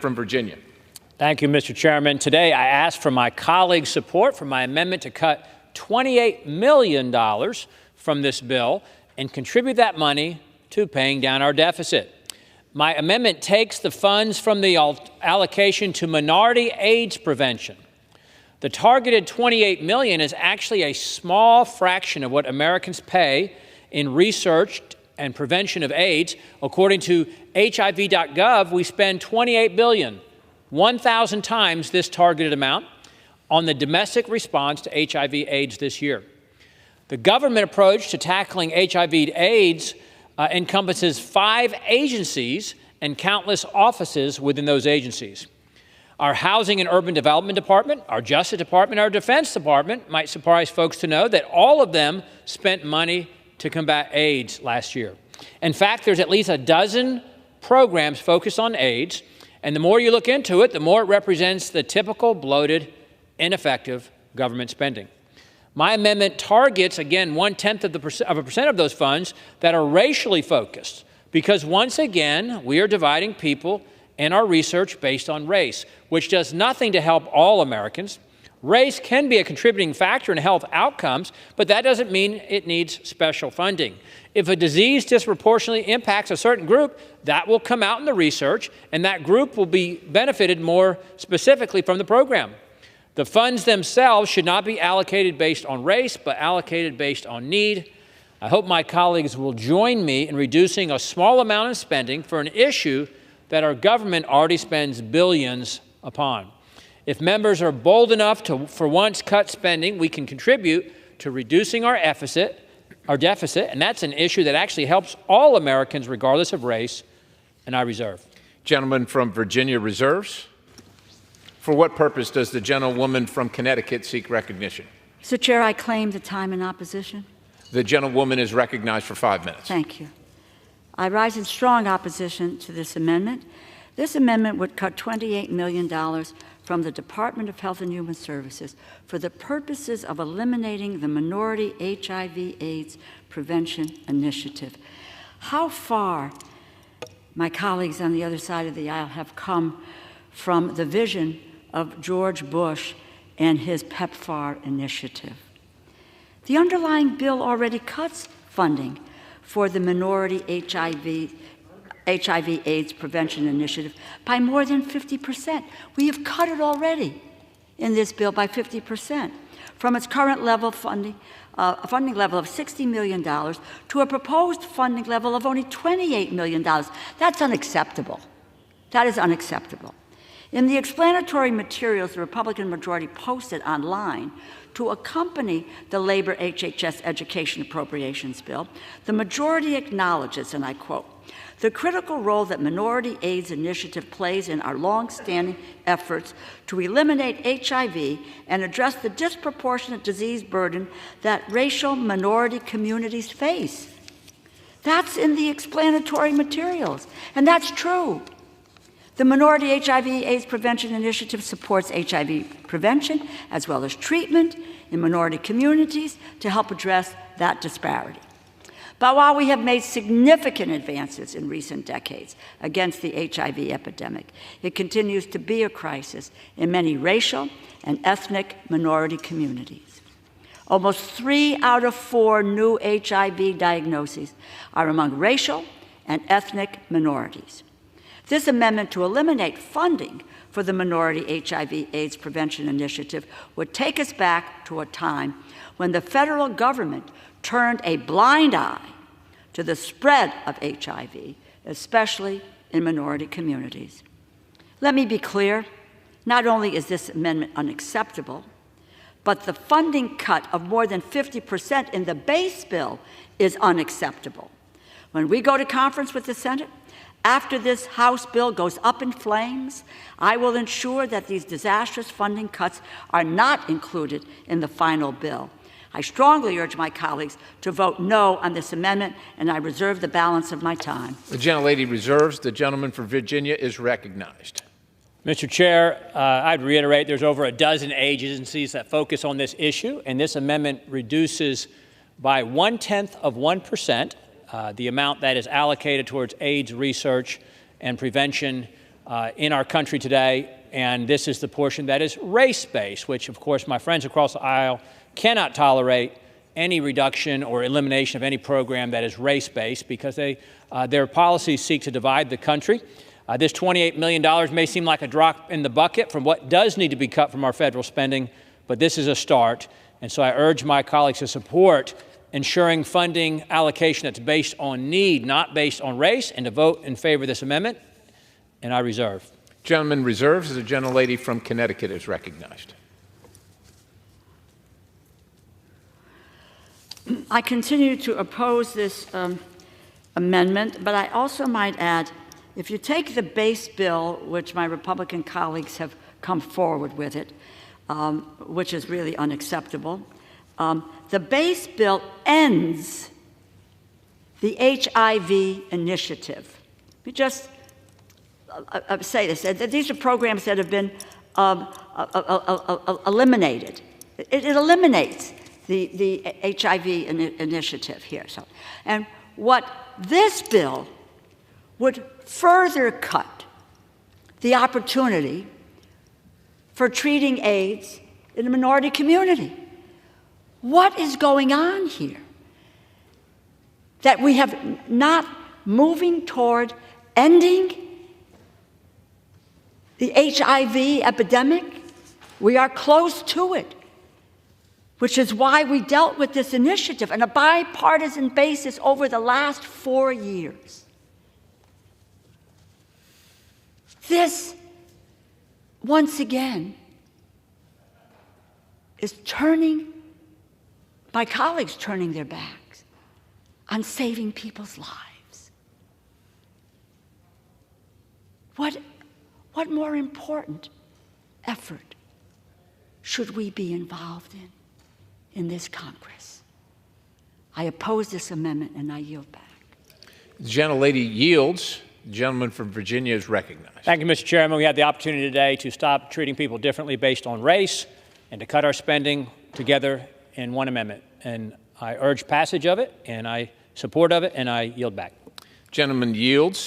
from Virginia. Thank you, Mr. Chairman. Today, I ask for my colleagues' support for my amendment to cut $28 million from this bill and contribute that money to paying down our deficit. My amendment takes the funds from the allocation to minority AIDS prevention. The targeted $28 million is actually a small fraction of what Americans pay in research and prevention of AIDS. According to HIV.gov, we spend $28 billion, 1,000 times this targeted amount, on the domestic response to HIV/AIDS this year. The government approach to tackling HIV/AIDS encompasses 5 agencies and countless offices within those agencies. Our Housing and Urban Development Department, our Justice Department, our Defense Department, might surprise folks to know that all of them spent money to combat AIDS last year. In fact, there's at least a dozen programs focused on AIDS, and the more you look into it, the more it represents the typical bloated, ineffective government spending. My amendment targets, again, 0.1% of those funds that are racially focused, because once again, we are dividing people and our research based on race, which does nothing to help all Americans. Race can be a contributing factor in health outcomes, but that doesn't mean it needs special funding. If a disease disproportionately impacts a certain group, that will come out in the research, and that group will be benefited more specifically from the program. The funds themselves should not be allocated based on race, but allocated based on need. I hope my colleagues will join me in reducing a small amount of spending for an issue that our government already spends billions upon. If members are bold enough to, for once, cut spending, we can contribute to reducing our deficit, and that's an issue that actually helps all Americans regardless of race, and I reserve. Gentleman from Virginia reserves. For what purpose does the gentlewoman from Connecticut seek recognition? Mr. Chair, I claim the time in opposition. The gentlewoman is recognized for 5 minutes. Thank you. I rise in strong opposition to this amendment. This amendment would cut $28 million from the Department of Health and Human Services for the purposes of eliminating the Minority HIV/AIDS Prevention Initiative. How far my colleagues on the other side of the aisle have come from the vision of George Bush and his PEPFAR initiative. The underlying bill already cuts funding for the Minority HIV/AIDS Prevention Initiative by more than 50%. We have cut it already in this bill by 50%, from its current level funding level of $60 million to a proposed funding level of only $28 million. That's unacceptable. That is unacceptable. In the explanatory materials the Republican majority posted online to accompany the Labor HHS Education Appropriations Bill, the majority acknowledges, and I quote, "the critical role that Minority AIDS Initiative plays in our long-standing efforts to eliminate HIV and address the disproportionate disease burden that racial minority communities face." That's in the explanatory materials, and that's true. The Minority HIV/AIDS Prevention Initiative supports HIV prevention as well as treatment in minority communities to help address that disparity. But while we have made significant advances in recent decades against the HIV epidemic, it continues to be a crisis in many racial and ethnic minority communities. Almost 3 out of 4 new HIV diagnoses are among racial and ethnic minorities. This amendment to eliminate funding for the Minority HIV/AIDS Prevention Initiative would take us back to a time when the federal government turned a blind eye to the spread of HIV, especially in minority communities. Let me be clear, not only is this amendment unacceptable, but the funding cut of more than 50% in the base bill is unacceptable. When we go to conference with the Senate, after this House bill goes up in flames, I will ensure that these disastrous funding cuts are not included in the final bill. I strongly urge my colleagues to vote no on this amendment, and I reserve the balance of my time. The gentlelady reserves. The gentleman from Virginia is recognized. Mr. Chair, I'd reiterate there's over a dozen agencies that focus on this issue, and this amendment reduces by 0.1% the amount that is allocated towards AIDS research and prevention in our country today, and this is the portion that is race-based, which, of course, my friends across the aisle cannot tolerate any reduction or elimination of any program that is race-based because their policies seek to divide the country. This $28 million may seem like a drop in the bucket from what does need to be cut from our federal spending, but this is a start. And so I urge my colleagues to support ensuring funding allocation that's based on need, not based on race, and to vote in favor of this amendment. And I reserve. Gentleman reserves. The gentlelady from Connecticut is recognized. I continue to oppose this amendment, but I also might add, if you take the base bill, which my Republican colleagues have come forward with it, which is really unacceptable, the base bill ends the HIV initiative. Let me just say this. These are programs that have been eliminated. It eliminates the HIV initiative here. So, and what this bill would further cut the opportunity for treating AIDS in the minority community. What is going on here? That we have not moving toward ending the HIV epidemic? We are close to it, which is why we dealt with this initiative on a bipartisan basis over the last 4 years. This, once again, is my colleagues turning their backs on saving people's lives. What more important effort should we be involved in this Congress? I oppose this amendment and I yield back. The gentlelady yields. The gentleman from Virginia is recognized. Thank you, Mr. Chairman. We had the opportunity today to stop treating people differently based on race and to cut our spending together in one amendment. And I urge passage of it, and I support of it, and I yield back. Gentleman yields.